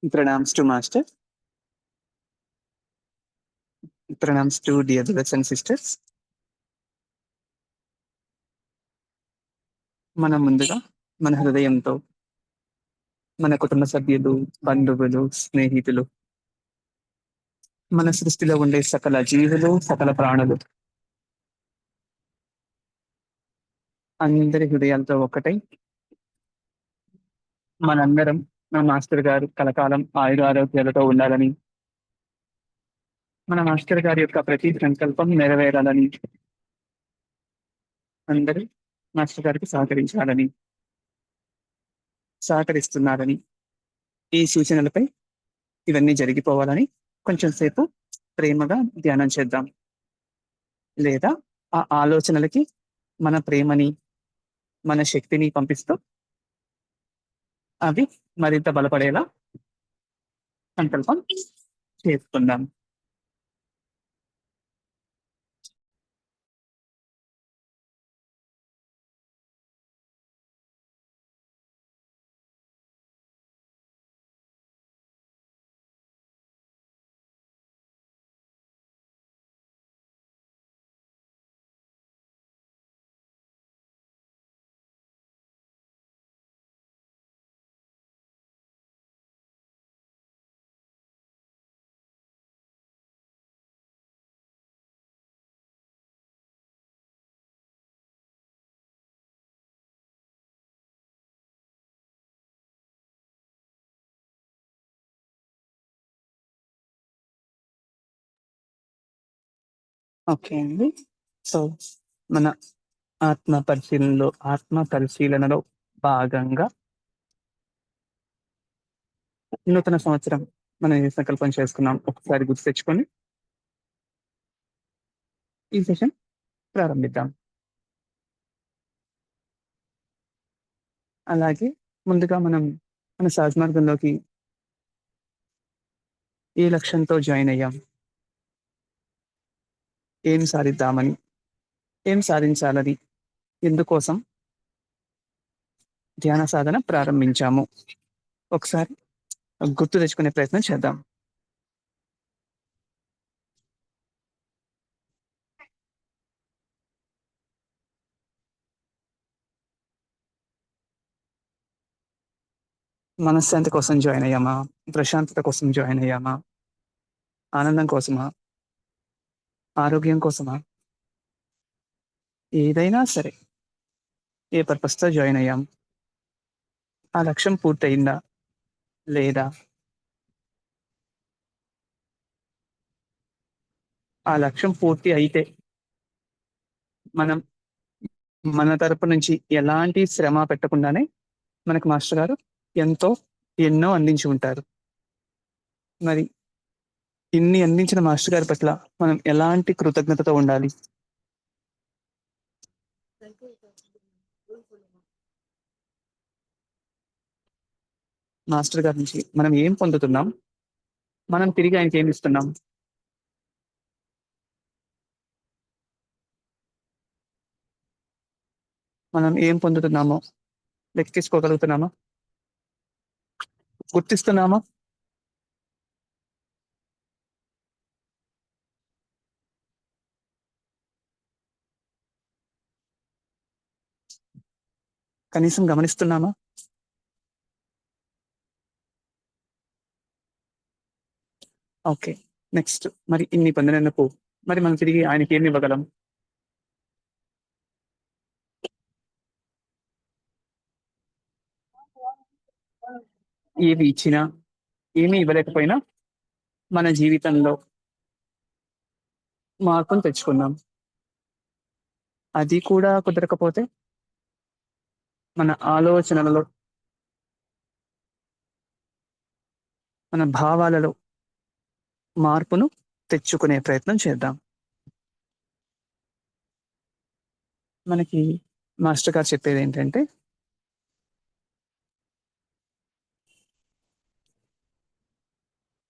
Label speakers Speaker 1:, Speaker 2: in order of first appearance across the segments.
Speaker 1: Pranams to Master. Pranams to dear brothers and sisters. మనం ముందుగా మన హృదయంతో మన కుటుంబ సభ్యులు, బంధువులు, స్నేహితులు, మన సృష్టిలో ఉండే సకల జీవులు, సకల ప్రాణులు అందరి హృదయాలతో ఒక్కటై మనందరం మన మాస్టర్ గారు కలకాలం ఆయుర ఆరోగ్యాలతో ఉండాలని, మన మాస్టర్ గారి యొక్క ప్రతి సంకల్పం నెరవేరాలని, అందరూ మాస్టర్ గారికి సహకరిస్తున్నారని, ఈ సూచనలపై ఇవన్నీ జరిగిపోవాలని కొంచెం సేపు ప్రేమగా ధ్యానం చేద్దాం. లేదా ఆ ఆలోచనలకి మన ప్రేమని, మన శక్తిని పంపిస్తూ అవి మరింత బలపడేలా సంకల్పం చేసుకుందాం. ఓకే అండి. సో మన ఆత్మ పరిశీలనలో భాగంగా నూతన సంవత్సరం మనం ఏ సంకల్పం చేసుకున్నాం ఒకసారి గుర్తు తెచ్చుకొని ఈ సెషన్ ప్రారంభిద్దాం. అలాగే ముందుగా మనం మన సహజ మార్గంలోకి ఏ లక్ష్యంతో జాయిన్ అయ్యాం, ఏం సాధిద్దామని, ఏం సాధించాలని, ఎందుకోసం ధ్యాన సాధన ప్రారంభించాము ఒకసారి గుర్తు తెచ్చుకునే ప్రయత్నం చేద్దాం. మనశ్శాంతి కోసం జాయిన్ అయ్యామా, ప్రశాంతత కోసం జాయిన్ అయ్యామా, ఆనందం కోసమా, ఆరోగ్యం కోసమా, ఏదైనా సరే ఏ పర్పస్తో జాయిన్ అయ్యాం, ఆ లక్ష్యం పూర్తయిందా లేదా, ఆ లక్ష్యం పూర్తి అయితే మనం మన తరపు నుంచి ఎలాంటి శ్రమ పెట్టకుండానే మనకు మాస్టర్ గారు ఎన్నో అందించి ఉంటారు. మరి ఇన్ని అందించిన మాస్టర్ గారి పట్ల మనం ఎలాంటి కృతజ్ఞతతో ఉండాలి? మాస్టర్ గారి నుంచి మనం ఏం పొందుతున్నాం, మనం తిరిగి ఆయనకి ఏమి ఇస్తున్నాం? మనం ఏం పొందుతున్నామో లెక్కించుకోగలుగుతున్నామా, గుర్తిస్తున్నామా? కనీసం గమనిస్తున్నామా? ఓకే, నెక్స్ట్ మరి ఇన్ని పొందినందుకు మరి మనం తిరిగి ఆయనకి ఏమి ఇవ్వగలం? ఏమి ఇచ్చినా ఏమి ఇవ్వలేకపోయినా మన జీవితంలో మార్పును తెచ్చుకున్నాం. అది కూడా కుదరకపోతే మన ఆలోచనలలో, మన భావాలలో మార్పును తెచ్చుకునే ప్రయత్నం చేద్దాం. మనకి మాస్టర్ గారు చెప్పేది ఏంటంటే,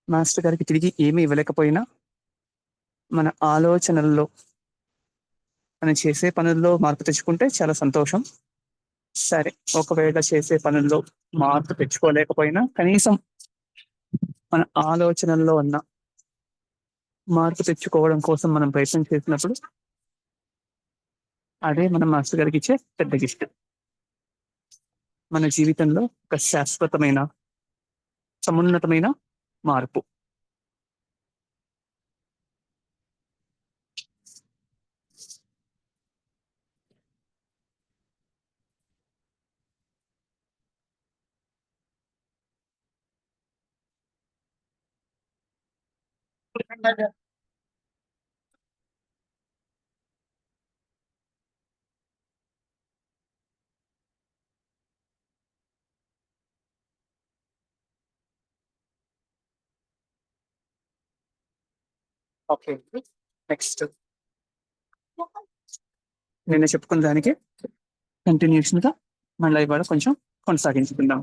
Speaker 1: మాస్టర్ గారికి తిరిగి ఏమీ ఇవ్వలేకపోయినా మన ఆలోచనల్లో, మనం చేసే పనుల్లో మార్పు తెచ్చుకుంటే చాలా సంతోషం. సరే, ఒకవేళ చేసే పనుల్లో మార్పు తెచ్చుకోలేకపోయినా కనీసం మన ఆలోచనల్లో ఉన్న మార్పు తెచ్చుకోవడం కోసం మనం ప్రయత్నం చేసినప్పుడు అదే మనం మాస్టర్ గారికి ఇచ్చే పెద్ద గిఫ్ట్. మన జీవితంలో ఒక శాశ్వతమైన, సమున్నతమైన మార్పు. ఓకే, నెక్స్ట్ నిన్న చెప్పుకున్న దానికి కంటిన్యూషన్ గా మళ్ళీ ఇవాళ కొంచెం కొనసాగించుకుందాం.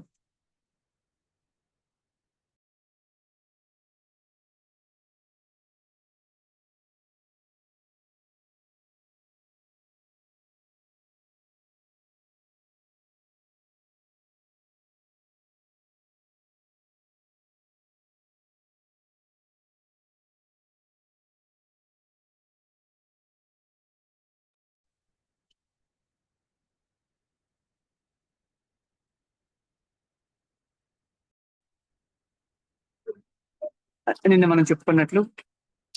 Speaker 1: నిన్న మనం చెప్పుకున్నట్లు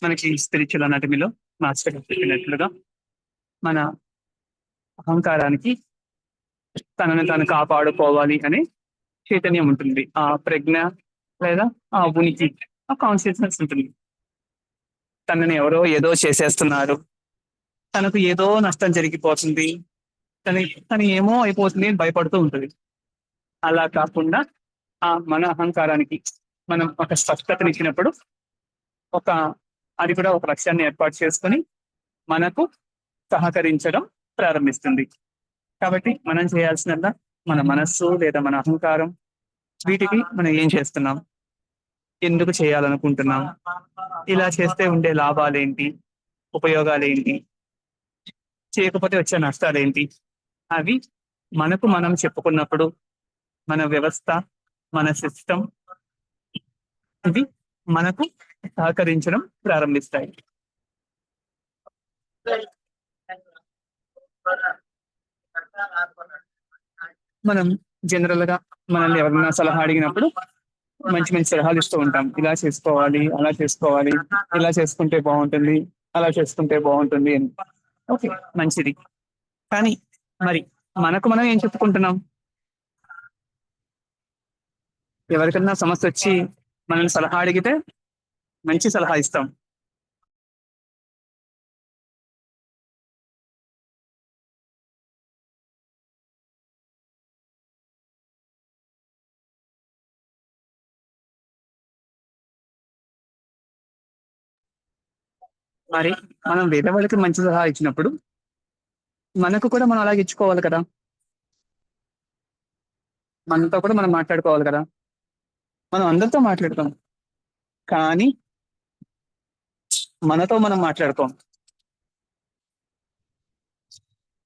Speaker 1: మనకి స్పిరిచువల్ అనాటమీలో మాస్టర్ గారు చెప్పినట్లుగా మన అహంకారానికి తనని తాను కాపాడుకోవాలి అనే చైతన్యం ఉంటుంది, ఆ ప్రజ్ఞ లేదా ఆ ఉనికి, ఆ కాన్షియస్నెస్ ఉంటుంది. తనని ఎవరో ఏదో చేసేస్తున్నారు, తనకు ఏదో నష్టం జరిగిపోతుంది, తన తను ఏమో అయిపోతుంది అని భయపడుతూ ఉంటుంది. అలా కాకుండా ఆ మన అహంకారానికి మనం ఒక స్పష్టతనిచ్చినప్పుడు ఒక అది కూడా ఒక లక్ష్యాన్ని ఏర్పాటు చేసుకొని మనకు సహకరించడం ప్రారంభిస్తుంది. కాబట్టి మనం చేయాల్సినదా మన మనస్సు లేదా మన అహంకారం, వీటికి మనం ఏం చేస్తున్నాం, ఎందుకు చేయాలనుకుంటున్నాం, ఇలా చేస్తే ఉండే లాభాలేంటి, ఉపయోగాలేంటి, చేయకపోతే వచ్చే నష్టాలేంటి, అవి మనకు మనం చెప్పుకున్నప్పుడు మన వ్యవస్థ, మన సిస్టమ్ ఇవి మనకు సహకరించడం ప్రారంభిస్తాయి. మనం జనరల్ గా మనల్ని ఎవరైనా సలహా అడిగినప్పుడు మంచి మంచి సలహాలు ఇస్తూ ఉంటాం. ఇలా చేసుకోవాలి, అలా చేసుకోవాలి, ఇలా చేసుకుంటే బాగుంటుంది, అలా చేసుకుంటే బాగుంటుంది అని. ఓకే, మంచిది. కానీ మరి మనకు మనం ఏం చెప్పుకుంటున్నాం? ఎవరికన్నా సమస్య వచ్చి మనల్ని సలహా అడిగితే మంచి సలహా ఇస్తాం. మరి మనం వేరే వాళ్ళకి మంచి సలహా ఇచ్చినప్పుడు మనకు కూడా మనం అలాగే ఇచ్చుకోవాలి కదా. మనతో కూడా మనం మాట్లాడుకోవాలి కదా. మనం అందరితో మాట్లాడతాం, కానీ మనతో మనం మాట్లాడుకోం.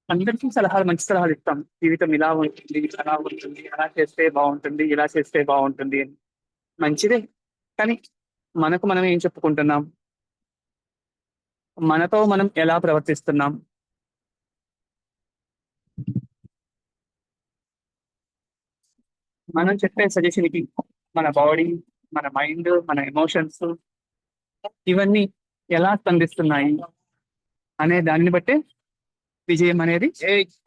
Speaker 1: అందరికీ సలహాలు, మంచి సలహాలు ఇస్తాం. జీవితం ఇలా ఉంటుంది, అలా ఉంటుంది, అలా చేస్తే బాగుంటుంది, ఇలా చేస్తే బాగుంటుంది అని. మంచిదే. కానీ మనకు మనం ఏం చెప్పుకుంటున్నాం, మనతో మనం ఎలా ప్రవర్తిస్తున్నాం, మనం చెప్పే సజెషన్ కి మన బాడీ, మన మైండ్, మన ఎమోషన్స్ ఇవన్నీ ఎలా స్పందిస్తున్నాయి అనే దాన్ని బట్టే విజయం అనేది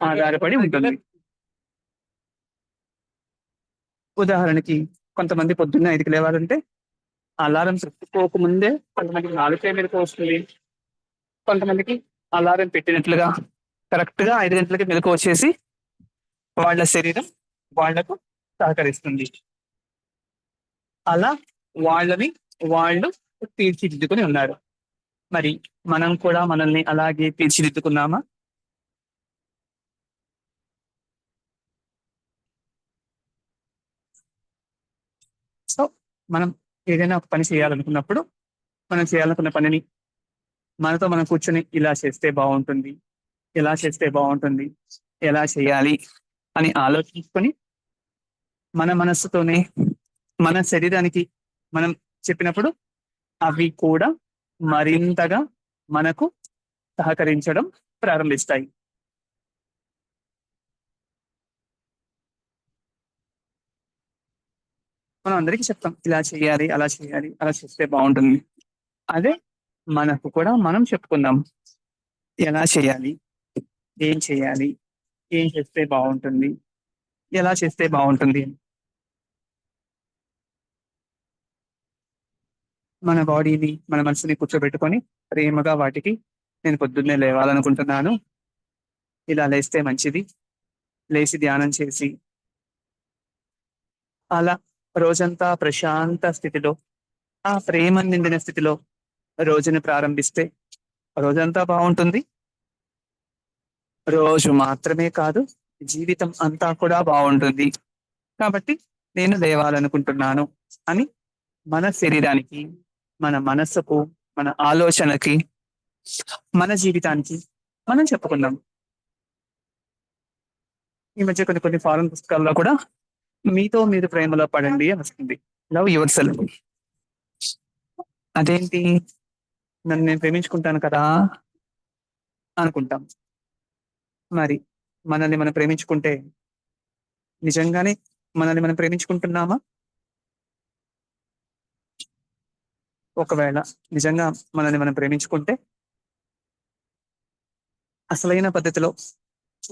Speaker 1: ఆధారపడి ఉంటుంది. ఉదాహరణకి కొంతమంది పొద్దున్న 5కి లేవాలంటే అలారం పెట్టుకోకముందే కొంతమందికి 4 మెలకు వస్తుంది. కొంతమందికి అలారం పెట్టినట్లుగా కరెక్ట్ గా 5 గంటలకి మెలకు వచ్చేసి వాళ్ళ శరీరం వాళ్లకు సహకరిస్తుంది. అలా వాళ్ళని వాళ్ళు తీర్చిదిద్దుకుని ఉన్నారు. మరి మనం కూడా మనల్ని అలాగే తీర్చిదిద్దుకున్నామా? సో మనం ఏదైనా ఒక పని చేయాలనుకున్నప్పుడు మనం చేయాలనుకున్న పనిని మనతో మనం కూర్చొని ఇలా చేస్తే బాగుంటుంది, ఎలా చేస్తే బాగుంటుంది, ఎలా చేయాలి అని ఆలోచించుకొని మన మనస్సుతోనే మన శరీరానికి మనం చెప్పినప్పుడు అవి కూడా మరింతగా మనకు సహకరించడం ప్రారంభిస్తాయి. మనం అందరికీ చెప్తాం ఇలా చేయాలి, అలా చేయాలి, అలా చేస్తే బాగుంటుంది. అదే మనకు కూడా మనం చెప్పుకుందాం. ఎలా చేయాలి? ఏం చేయాలి? ఏం చేస్తే బాగుంటుంది? ఎలా చేస్తే బాగుంటుంది? మన బాడీని, మన మనసుని కూర్చోబెట్టుకొని ప్రేమగా వాటికి నేను పొద్దున్నే లేవాలనుకుంటున్నాను. ఇలా లేస్తే మంచిది. లేచి ధ్యానం చేసి అలా రోజంతా ప్రశాంత స్థితిలో, ఆ ప్రేమ నిండిన స్థితిలో రోజుని ప్రారంభిస్తే రోజంతా బాగుంటుంది. రోజు మాత్రమే కాదు, జీవితం అంతా కూడా బాగుంటుంది. కాబట్టి నేను లేవాలనుకుంటున్నాను అని మన శరీరానికి, మన మనస్సుకు, మన ఆలోచనకి, మన జీవితానికి మనం చెప్పుకుందాం. ఈ మధ్య కొన్ని కొన్ని ఫారెన్ పుస్తకాల్లో కూడా మీతో మీరు ప్రేమలో పడండి అని వస్తుంది. Love your self. అదేంటి? నన్ను నేను ప్రేమించుకుంటాను కదా అనుకుంటాం. మరి మనల్ని మనం ప్రేమించుకుంటే నిజంగానే మనల్ని మనం ప్రేమించుకుంటున్నామా? ఒకవేళ నిజంగా మనల్ని మనం ప్రేమించుకుంటే అసలైన పద్ధతిలో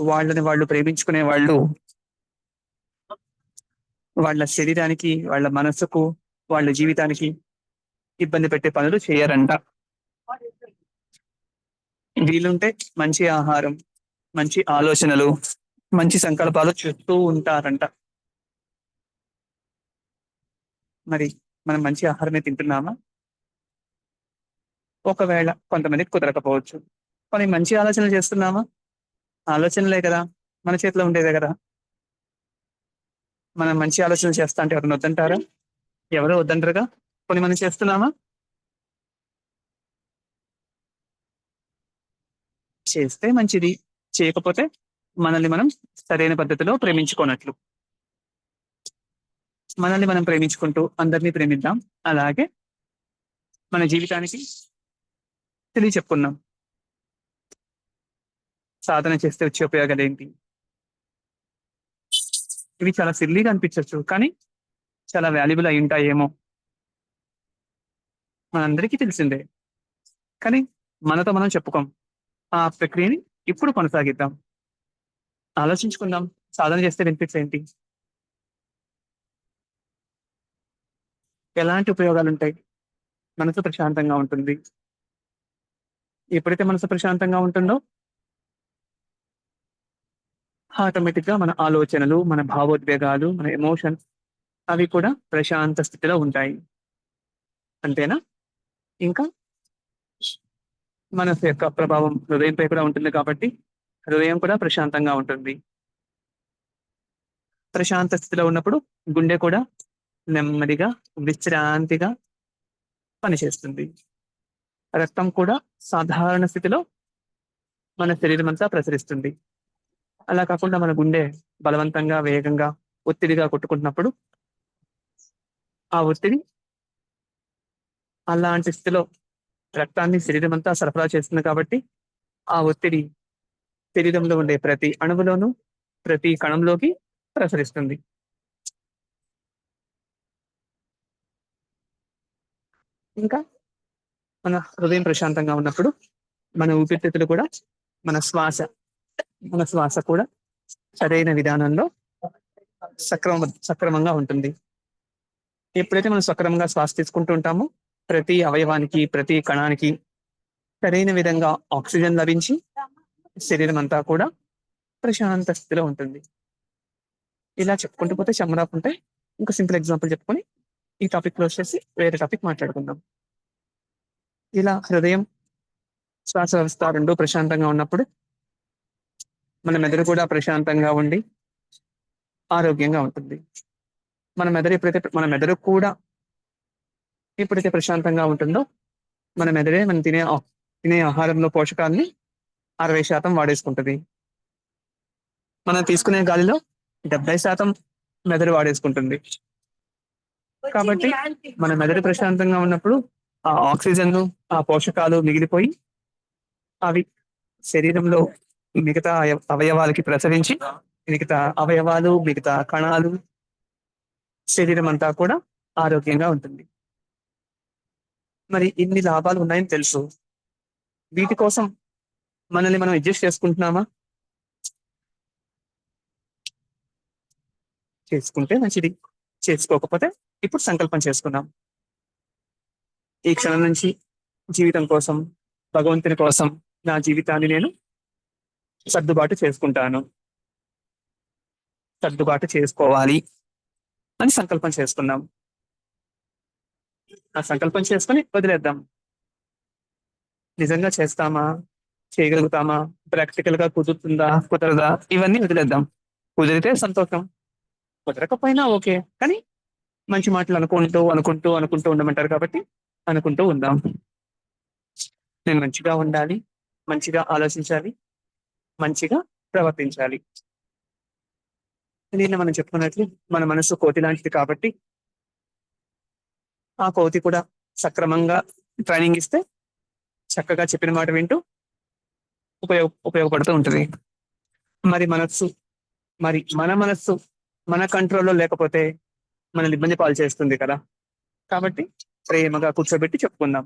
Speaker 1: వాళ్ళని వాళ్ళు ప్రేమించుకునే వాళ్ళు వాళ్ళ శరీరానికి, వాళ్ళ మనస్సుకు, వాళ్ళ జీవితానికి ఇబ్బంది పెట్టే పనులు చేయరంట. వీలుంటే మంచి ఆహారం, మంచి ఆలోచనలు, మంచి సంకల్పాలు చేస్తూ ఉంటారంట. మరి మనం మంచి ఆహారమే తింటున్నామా? ఒకవేళ కొంతమందికి కుదరకపోవచ్చు. కానీ మంచి ఆలోచనలు చేస్తున్నామా? ఆలోచనలే కదా మన చేతిలో ఉండేదే కదా. మనం మంచి ఆలోచనలు చేస్తా అంటే ఎవరైనా వద్దంటారా? ఎవరో వద్దంటారుగా. కొన్ని మనం చేస్తున్నామా? చేస్తే మంచిది. చేయకపోతే మనల్ని మనం సరైన పద్ధతిలో ప్రేమించుకోనట్లు. మనల్ని మనం ప్రేమించుకుంటూ అందరినీ ప్రేమిద్దాం. అలాగే మన జీవితానికి తెలియచెప్పుకుందాం. సాధన చేస్తే వచ్చే ఉపయోగాలేంటి? ఇవి చాలా సిల్లీగా అనిపించొచ్చు. కానీ చాలా వాల్యుబుల్ అయి ఉంటాయేమో. మనందరికీ తెలిసిందే. కానీ మనతో మనం చెప్పుకోం. ఆ ప్రక్రియని ఇప్పుడు కొనసాగిద్దాం. ఆలోచించుకుందాం. సాధన చేస్తే బెనిఫిట్స్ ఏంటి? ఎలాంటి ఉపయోగాలుంటాయి? మనసు ప్రశాంతంగా ఉంటుంది. ఎప్పుడైతే మనసు ప్రశాంతంగా ఉంటుందో ఆటోమేటిక్‌గా మన ఆలోచనలు, మన భావోద్వేగాలు, మన ఎమోషన్స్ అవి కూడా ప్రశాంత స్థితిలో ఉంటాయి. అంతేనా? ఇంకా మనసు యొక్క ప్రభావం హృదయంపై కూడా ఉంటుంది కాబట్టి, హృదయం కూడా ప్రశాంతంగా ఉంటుంది. ప్రశాంత స్థితిలో ఉన్నప్పుడు గుండె కూడా నెమ్మదిగా, విశ్రాంతిగా పనిచేస్తుంది. రక్తం కూడా సాధారణ స్థితిలో మన శరీరమంతా ప్రసరిస్తుంది. అలా కాకుండా మన గుండె బలవంతంగా, వేగంగా, ఒత్తిడిగా కొట్టుకుంటున్నప్పుడు, ఆ ఒత్తిడి అలాంటి స్థితిలో రక్తాన్ని శరీరమంతా సరఫరా చేస్తుంది కాబట్టి, ఆ ఒత్తిడి శరీరంలో ఉండే ప్రతి అణువులోనూ, ప్రతి కణంలోకి ప్రసరిస్తుంది. ఇంకా మన హృదయం ప్రశాంతంగా ఉన్నప్పుడు, మన ఊపిరితిత్తులు కూడా, మన శ్వాస, మన శ్వాస కూడా సరైన విధానంలో సక్రమంగా ఉంటుంది. ఎప్పుడైతే మనం సక్రమంగా శ్వాస తీసుకుంటూ ఉంటామో, ప్రతి అవయవానికి, ప్రతి కణానికి సరైన విధంగా ఆక్సిజన్ లభించి, శరీరం అంతా కూడా ప్రశాంత స్థితిలో ఉంటుంది. ఇలా చెప్పుకుంటూ పోతే ఉంటాయి. ఇంకా సింపుల్ ఎగ్జాంపుల్ చెప్పుకొని ఈ టాపిక్ క్లోజ్ చేసి వేరే టాపిక్ మాట్లాడుకుందాం. ఇలా హృదయం, శ్వాస వ్యవస్థ 2 ప్రశాంతంగా ఉన్నప్పుడు మన మెదడు కూడా ప్రశాంతంగా ఉండి ఆరోగ్యంగా ఉంటుంది. మన మెదడు కూడా ఎప్పుడైతే ప్రశాంతంగా ఉంటుందో, మన మెదడే మనం తినే ఆహారంలో పోషకాల్ని 60% వాడేసుకుంటది. మనం తీసుకునే గాలిలో 70% మెదడు వాడేసుకుంటుంది. కాబట్టి మన మెదడు ప్రశాంతంగా ఉన్నప్పుడు ఆ ఆక్సిజన్, ఆ పోషకాలు మిగిలిపోయి అవి శరీరంలో మిగతా అవయవాలకి ప్రసరించి మిగతా అవయవాలు, మిగతా కణాలు, శరీరం అంతా కూడా ఆరోగ్యంగా ఉంటుంది. మరి ఇన్ని లాభాలు ఉన్నాయని తెలుసు. వీటి కోసం మనల్ని మనం అడ్జస్ట్ చేసుకుంటున్నామా? చేసుకుంటే మంచిది. చేసుకోకపోతే ఇప్పుడు సంకల్పం చేసుకున్నాం. ఈ క్షణం నుంచి జీవితం కోసం, భగవంతుని కోసం నా జీవితాన్ని నేను సర్దుబాటు చేసుకుంటాను. సర్దుబాటు చేసుకోవాలి అని సంకల్పం చేసుకున్నాం. ఆ సంకల్పం చేసుకొని వదిలేద్దాం. నిజంగా చేస్తామా? చేయగలుగుతామా? ప్రాక్టికల్ గా కుదురుతుందా? కుదరదా? ఇవన్నీ వదిలేద్దాం. కుదిరితే సంతోషం, కుదరకపోయినా ఓకే. కానీ మంచి మాటలు అనుకుంటూ అనుకుంటూ అనుకుంటూ ఉండమంటారు కాబట్టి అనుకుంటూ ఉందాం. నేను మంచిగా ఉండాలి, మంచిగా ఆలోచించాలి, మంచిగా ప్రవర్తించాలి. నిన్న మనం చెప్పుకున్నట్లు మన మనసు కోతి లాంటిది కాబట్టి ఆ కోతి కూడా సక్రమంగా ట్రైనింగ్ ఇస్తే చక్కగా చెప్పిన మాట వింటూ ఉపయోగపడుతూ ఉంటుంది. మరి మనస్సు, మరి మన మనస్సు మన కంట్రోల్లో లేకపోతే మనల్ని ఇబ్బంది పాలు చేస్తుంది కదా. కాబట్టి ప్రేమగా కూర్చోబెట్టి చెప్పుకుందాం.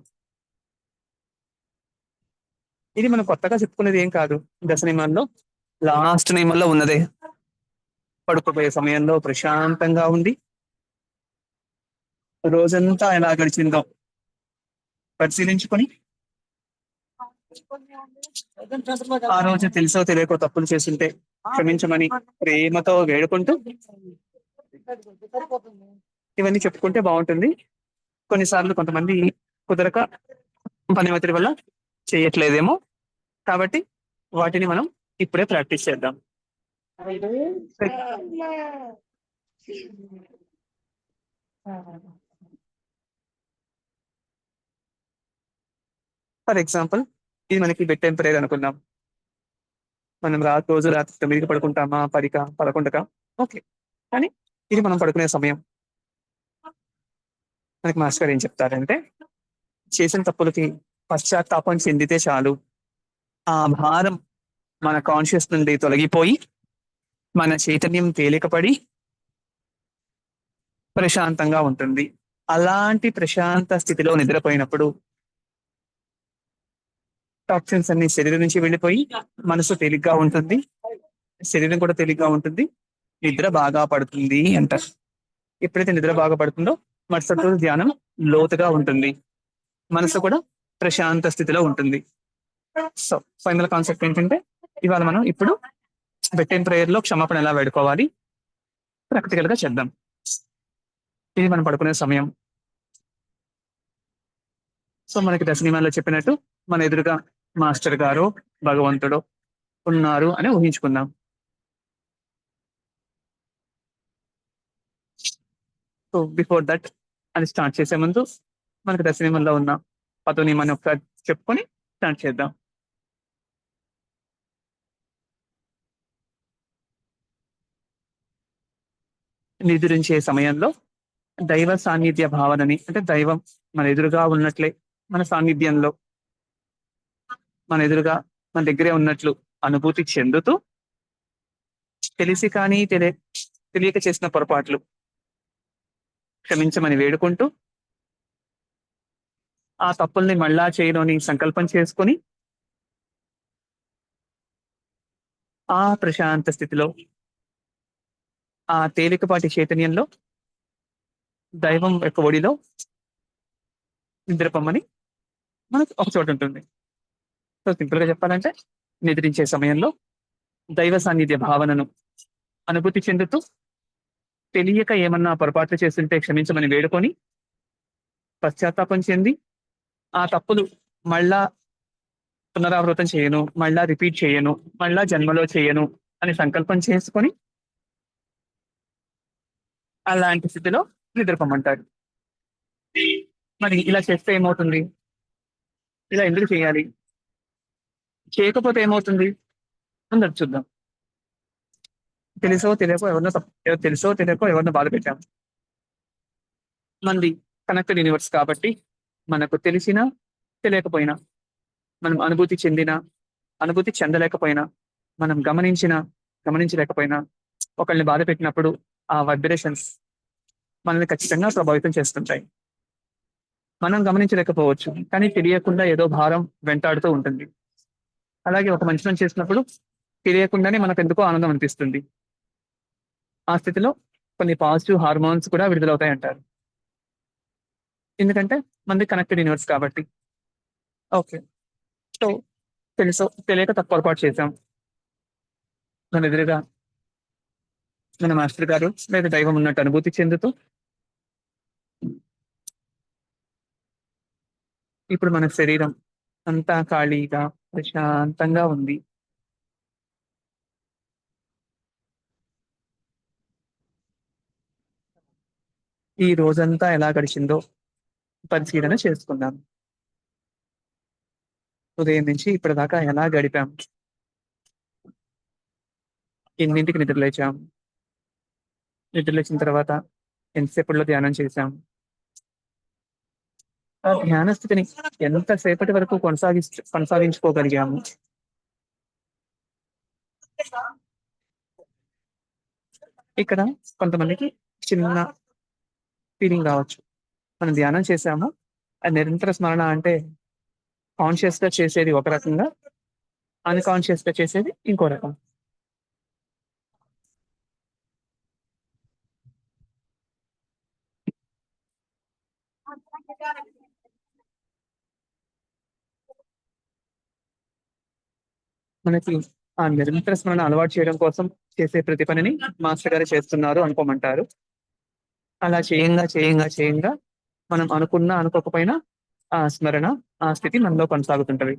Speaker 1: ఇది మనం కొత్తగా చెప్పుకునేది ఏం కాదు. దశ నియమాల్లో లాస్ట్ నియమంలో ఉన్నదే. పడుకోబోయే సమయంలో ప్రశాంతంగా ఉండి రోజంతా ఎలా గడిచిందో పరిశీలించుకొని ఆ రోజు తెలుసో తెలియకో తప్పులు చేస్తుంటే క్షమించమని ప్రేమతో వేడుకుంటూ ఇవన్నీ చెప్పుకుంటే బాగుంటుంది. కొన్నిసార్లు కొంతమంది కుదరక పని ఒత్తిడి వల్ల చేయట్లేదేమో, కాబట్టి వాటిని మనం ఇప్పుడే ప్రాక్టీస్ చేద్దాం. ఫర్ ఎగ్జాంపుల్, ఇది మనకి బెడ్ టైం ప్రేయర్ అనుకుందాం. మనం రోజు రాత్రి 9కి పడుకుంటామా, 10కా, 11కా? ఓకే. కానీ ఇది మనం పడుకునే సమయం. మనకి మాస్టర్ గారు ఏం చెప్తారంటే, చేసిన తప్పులకి పశ్చాత్తాపం చెందితే చాలు. ఆ భారం మన కాన్షియస్ నుండి తొలగిపోయి మన చైతన్యం తేలికపడి ప్రశాంతంగా ఉంటుంది. అలాంటి ప్రశాంత స్థితిలో నిద్రపోయినప్పుడు టాక్సిన్స్ అన్ని శరీరం నుంచి వెళ్ళిపోయి మనసు తేలిగ్గా ఉంటుంది, శరీరం కూడా తేలిగ్గా ఉంటుంది, నిద్ర బాగా పడుతుంది అంటారు. ఎప్పుడైతే నిద్ర బాగా పడుతుందో మరుసటి రోజు ధ్యానం లోతుగా ఉంటుంది, మనసు కూడా ప్రశాంత స్థితిలో ఉంటుంది. సో ఫైనల్ కాన్సెప్ట్ ఏంటంటే, ఇవాళ మనం ఇప్పుడు బెడ్ టైం ప్రేయర్ లో క్షమాపణ ఎలా వేడుకోవాలి ప్రాక్టికల్ గా చేద్దాం. ఇది మనం పడుకునే సమయం. సో మనకి దశ నియమాల్లో చెప్పినట్టు మన ఎదురుగా మాస్టర్ గారు, భగవంతుడు ఉన్నారు అని ఊహించుకుందాం. సో బిఫోర్ దట్ అని స్టార్ట్ చేసే ముందు మనకి దశ నియమంలో ఉన్న పదో నియమాన్ని ఒకసారి చెప్పుకొని స్టార్ట్ చేద్దాం. నిద్రించే సమయంలో దైవ సాన్నిధ్య భావనని, అంటే దైవం మన ఎదురుగా ఉన్నట్లే, మన సాన్నిధ్యంలో మన ఎదురుగా మన దగ్గరే ఉన్నట్లు అనుభూతి చెందుతూ, తెలిసి కానీ తెలియక చేసిన పొరపాట్లు క్షమించమని వేడుకుంటూ, ఆ తప్పుల్ని మళ్ళా చేయనని సంకల్పం చేసుకొని ఆ ప్రశాంత స్థితిలో, ఆ తేలికపాటి చైతన్యంలో దైవం యొక్క ఒడిలో నిద్రపొమ్మని మనకు ఒక చోటు ఉంటుంది. సో సింపుల్ గా చెప్పాలంటే, నిద్రించే సమయంలో దైవ సాన్నిధ్య భావనను అనుభూతి చెందుతూ, తెలియక ఏమన్నా పొరపాట్లు చేస్తుంటే క్షమించమని వేడుకొని, పశ్చాత్తాపం చెంది ఆ తప్పులు మళ్ళా పునరావృతం చేయను, మళ్ళా రిపీట్ చేయను, మళ్ళా జన్మలో చేయను అని సంకల్పం చేసుకొని అలాంటి స్థితిలో నిద్రపోమంటాడు. మరి ఇలా చేస్తే ఏమవుతుంది? ఇలా ఎందుకు చేయాలి? చేయకపోతే ఏమవుతుంది? అందరు చూద్దాం. తెలుసో తెలియకో ఎవరినో బాధ పెట్టాం. మనది కనెక్టెడ్ యూనివర్స్ కాబట్టి మనకు తెలిసినా తెలియకపోయినా, మనం అనుభూతి చెందలేకపోయినా, మనం గమనించలేకపోయినా, ఒకళ్ళని బాధ పెట్టినప్పుడు ఆ వైబ్రేషన్స్ మనల్ని ఖచ్చితంగా ప్రభావితం చేస్తుంటాయి. మనం గమనించలేకపోవచ్చు, కానీ తెలియకుండా ఏదో భారం వెంటాడుతూ ఉంటుంది. అలాగే ఒక మంచి పని చేసినప్పుడు తెలియకుండానే మనకెందుకో ఆనందం అనిపిస్తుంది. ఆ స్థితిలో కొన్ని పాజిటివ్ హార్మోన్స్ కూడా విడుదలవుతాయంటారు. ఎందుకంటే మనది కనెక్టెడ్ యూనివర్స్ కాబట్టి. ఓకే. సో, తెలుసో తెలియక తప్పు పొరపాటు చేశాం. మన ఎదురుగా మన మాస్టర్ గారు లేదా దైవం ఉన్నట్టు అనుభూతి చెందుతూ, ఇప్పుడు మన శరీరం అంతా ఖాళీగా, ప్రశాంతంగా ఉంది. ఈ రోజంతా ఎలా గడిచిందో పరిశీలన చేసుకుందాం. ఉదయం నుంచి ఇప్పటిదాకా ఎలా గడిపాం? ఎన్నింటికి నిద్రలేచాం? నిద్రలేచిన తర్వాత ఎంతసేపట్లో ధ్యానం చేశాం? ఆ ధ్యాన స్థితిని ఎంత సేపటి వరకు కొనసాగించుకోగలిగాము? ఇక్కడ కొంతమందికి చిన్న ఫీలింగ్ రావచ్చు. మనం ధ్యానం చేశాము. అది నిరంతర స్మరణ అంటే కాన్షియస్‌గా చేసేది ఒక రకంగా, అన్‌కాన్షియస్‌గా చేసేది ఇంకో రకం. మనకి ఆ నిరంతర స్మరణ అలవాటు చేయడం కోసం చేసే ప్రతి పనిని మాస్టర్ గారే చేస్తున్నారు అనుకోమంటారు. అలా చేయంగా మనం అనుకున్నా, అనుకోకపోయినా ఆ స్మరణ, ఆ స్థితి మనలో కొనసాగుతుంటది.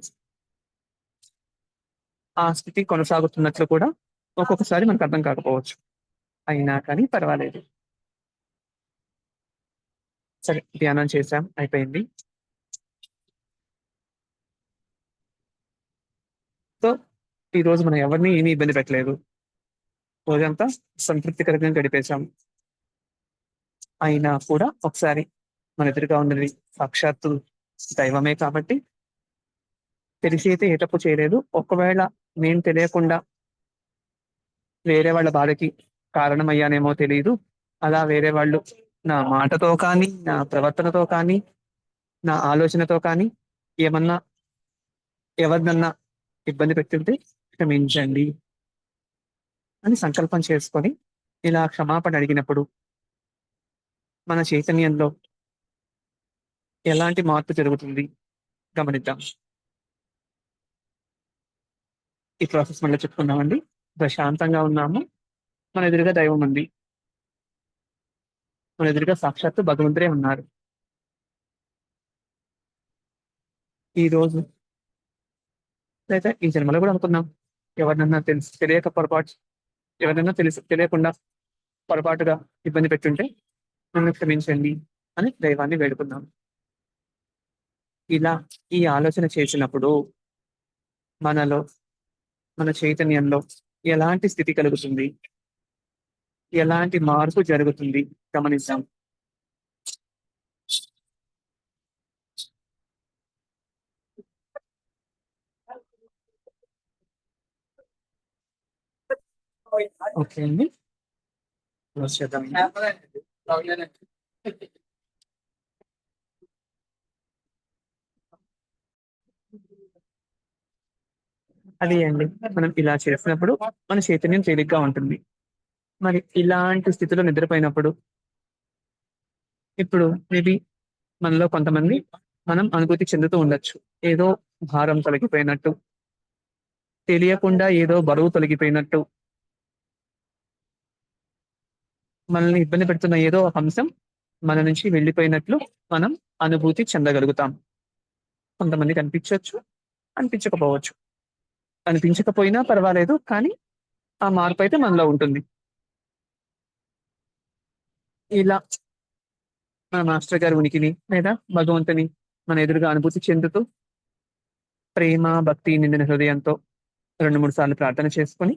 Speaker 1: ఆ స్థితి కొనసాగుతున్నట్లు కూడా ఒక్కొక్కసారి మనకు అర్థం కాకపోవచ్చు. అయినా కానీ పర్వాలేదు. సరే, ధ్యానం చేశాం, అయిపోయింది. సో, ఈరోజు మనం ఎవరిని ఏమీ ఇబ్బంది పెట్టలేదు. రోజంతా సంతృప్తికరంగా గడిపేశాం. అయినా కూడా ఒకసారి మన ఎదురుగా ఉన్నది సాక్షాత్తు దైవమే కాబట్టి తెలిసి అయితే ఏ తప్పు చేయలేదు. ఒకవేళ నేను తెలియకుండా వేరే వాళ్ళ బాధకి కారణమయ్యానేమో తెలీదు. అలా వేరే వాళ్ళు నా మాటతో కానీ, నా ప్రవర్తనతో కానీ, నా ఆలోచనతో కానీ ఏమన్నా ఎవరినన్నా ఇబ్బంది పెట్టుంటే క్షమించండి అని సంకల్పం చేసుకొని ఇలా క్షమాపణ అడిగినప్పుడు మన చైతన్యంలో ఎలాంటి మార్పు జరుగుతుంది గమనిద్దాం. ఈ ప్రాసెస్ మళ్ళీ చెప్పుకుందామండి. ప్రశాంతంగా ఉన్నాము. మన ఎదురుగా దైవం ఉంది. మన ఎదురుగా సాక్షాత్తు భగవంతుడే ఉన్నారు. ఈ రోజు లేదా ఈ జన్మలో కూడా అనుకున్నాం. ఎవరినన్నా ఎవరినన్నా తెలియకుండా పొరపాటుగా ఇబ్బంది పెట్టుంటే నన్ను క్షమించండి అని దైవాన్ని వేడుకుందాం. ఇలా ఈ ఆలోచన చేసినప్పుడు మనలో, మన చైతన్యంలో ఎలాంటి స్థితి కలుగుతుంది? ఎలాంటి మార్పు జరుగుతుంది గమనిద్దాం. ఓకే అండి. క్లోజ్ చేద్దాం. అది అండి. మనం ఇలా చేసినప్పుడు మన చైతన్యం తేలిగ్గా ఉంటుంది. మరి ఇలాంటి స్థితిలో నిద్రపోయినప్పుడు ఇప్పుడు మేబీ మనలో కొంతమంది మనం అనుభూతి చెందుతూ ఉండొచ్చు. ఏదో భారం తొలగిపోయినట్టు, తెలియకుండా ఏదో బరువు తొలగిపోయినట్టు, మనల్ని ఇబ్బంది పెడుతున్న ఏదో ఒక అంశం మన నుంచి వెళ్ళిపోయినట్లు మనం అనుభూతి చెందగలుగుతాం. కొంతమందికి అనిపించొచ్చు, అనిపించకపోవచ్చు. అనిపించకపోయినా పర్వాలేదు. కానీ ఆ మార్పయితే మనలో ఉంటుంది. ఇలా మన మాస్టర్ గారి ఉనికిని లేదా భగవంతుని మన ఎదురుగా అనుభూతి చెందుతూ ప్రేమ, భక్తి నిండిన హృదయంతో 2, 3 సార్లు ప్రార్థన చేసుకొని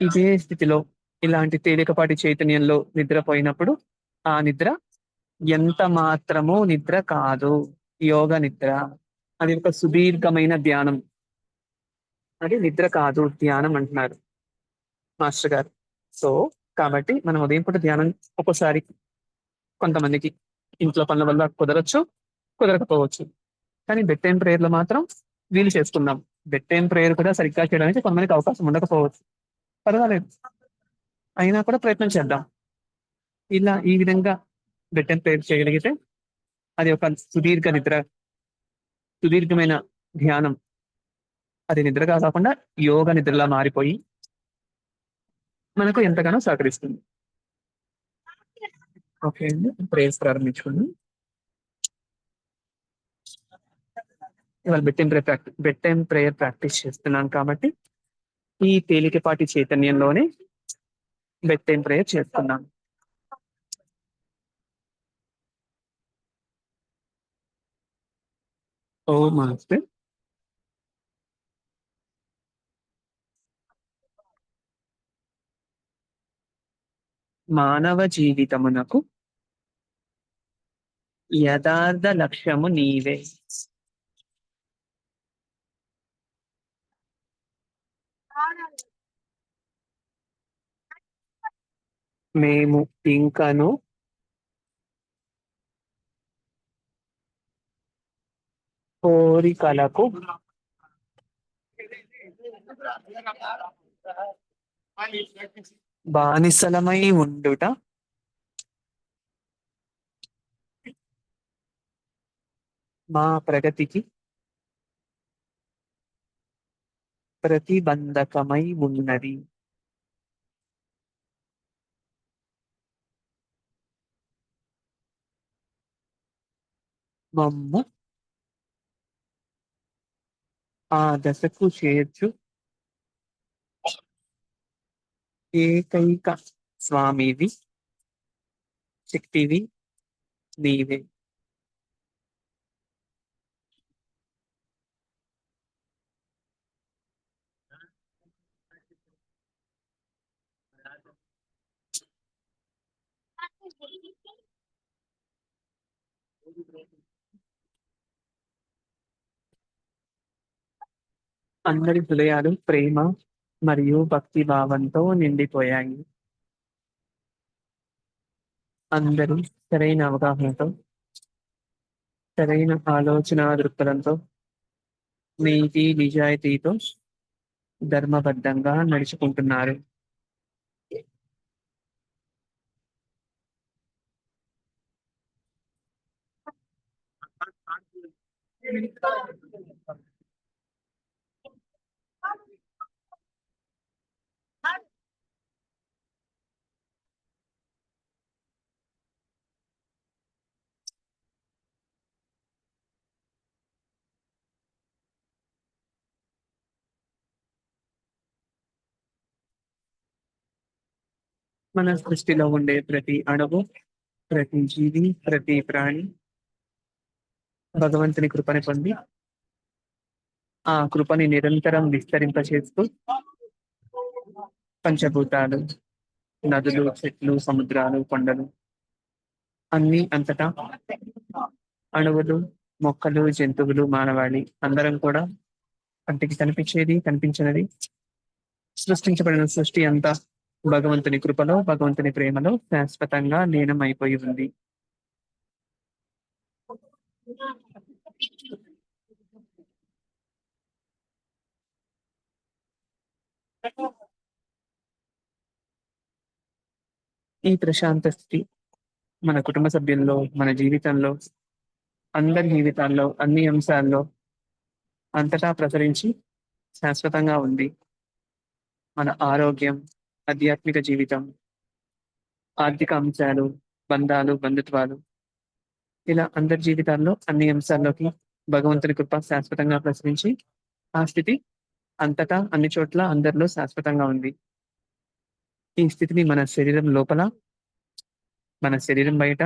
Speaker 1: ఇదే స్థితిలో ఇలాంటి తేలికపాటి చైతన్యంలో నిద్రపోయినప్పుడు ఆ నిద్ర ఎంత మాత్రమూ నిద్ర కాదు. యోగ నిద్ర. అది ఒక సుదీర్ఘమైన ధ్యానం. అది నిద్ర కాదు, ధ్యానం అంటున్నారు మాస్టర్ గారు. సో, కాబట్టి మనం ఉదయం పూట ధ్యానం ఒక్కోసారి కొంతమందికి ఇంట్లో పనుల వల్ల కుదరొచ్చు, కుదరకపోవచ్చు. కానీ బెడ్ టైమ్ ప్రేయర్‌లో మాత్రం వీలు చేసుకుందాం. బెడ్ టైమ్ ప్రేయర్ కూడా సరిగ్గా చేయడానికి కొంతమందికి అవకాశం ఉండకపోవచ్చు. పర్వాలేదు. అయినా కూడా ప్రయత్నం చేద్దాం. ఇలా ఈ విధంగా బెడ్ టైమ్ ప్రేయర్ చేయగలిగితే అది ఒక సుదీర్ఘమైన ధ్యానం. అది నిద్రగా కాకుండా యోగ నిద్రలా మారిపోయి మనకు ఎంతగానో సహకరిస్తుంది. ఓకే అండి. ప్రేయర్స్ ప్రారంభించుకుందాం. ఇవాళ బెడ్ టైమ్ ప్రేయర్ ప్రాక్టీస్ చేస్తున్నాను కాబట్టి ఈ తేలికపాటి చైతన్యంలోనే బెడ్ టైమ్ ప్రేయర్ చేస్తున్నాను. ఓం మాస్టర్ మానవ జీవితమునకు యథార్థ లక్ష్యము నీవే. మేము ఇంకను కోరికలకు బానిసలమై ఉండుట మా ప్రగతికి ప్రతిబంధకమై ఉన్నది. మమ్ము ఆ దశకు చేర్చు ఏకైక స్వామివి, శక్తివి నీవే. అందరి హృదయాలు ప్రేమ మరియు భక్తి భావంతో నిండిపోయాయి. అందరూ సరైన అవగాహనతో, సరైన ఆలోచన దృక్పథంతో, నీతి నిజాయితీతో ధర్మబద్ధంగా నడుచుకుంటున్నారు. మన సృష్టిలో ఉండే ప్రతి అణువు, ప్రతి జీవి, ప్రతి ప్రాణి భగవంతుని కృపని పొంది ఆ కృపని నిరంతరం విస్తరింపచేస్తూ పంచభూతాలు, నదులు, చెట్లు, సముద్రాలు, కొండలు అన్ని అంతటా అణువులు, మొక్కలు, జంతువులు, మానవాళి అందరం కూడా కంటికి కనిపించేది, కనిపించినది సృష్టించబడిన సృష్టి అంతా భగవంతుని కృపలో, భగవంతుని ప్రేమలో శాశ్వతంగా లీనమైపోయి ఉంది. ఈ ప్రశాంత స్థితి మన కుటుంబ సభ్యుల్లో, మన జీవితంలో, అందరి జీవితాల్లో, అన్ని అంశాల్లో అంతటా ప్రసరించి శాశ్వతంగా ఉంది. మన ఆరోగ్యం, ఆధ్యాత్మిక జీవితం, ఆర్థిక అంశాలు, బంధాలు, బంధుత్వాలు ఇలా అందరి జీవితాల్లో అన్ని అంశాల్లోకి భగవంతుని కృప శాశ్వతంగా ప్రసరించి ఆ స్థితి అంతటా అన్ని చోట్ల అందరిలో శాశ్వతంగా ఉంది. ఈ స్థితిని మన శరీరం లోపల, మన శరీరం బయట,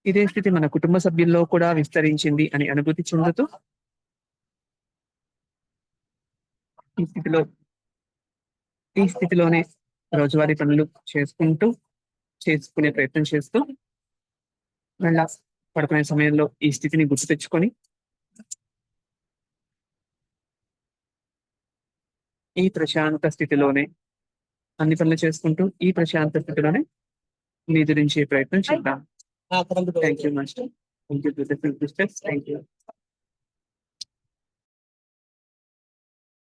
Speaker 1: ఇదే స్థితి మన కుటుంబ సభ్యుల్లో కూడా విస్తరించింది అని అనుభూతి చెందుతూ ఈ స్థితిలో ఈ స్థితిలోనే రోజువారీ పనులు చేసుకునే ప్రయత్నం చేస్తూ మళ్ళా పడుకునే సమయంలో ఈ స్థితిని గుర్తు తెచ్చుకొని ఈ ప్రశాంత స్థితిలోనే అన్ని పనులు చేసుకుంటూ ఈ ప్రశాంత స్థితిలోనే నిద్రించే ప్రయత్నం చేద్దాం. Thank you master. Thank you.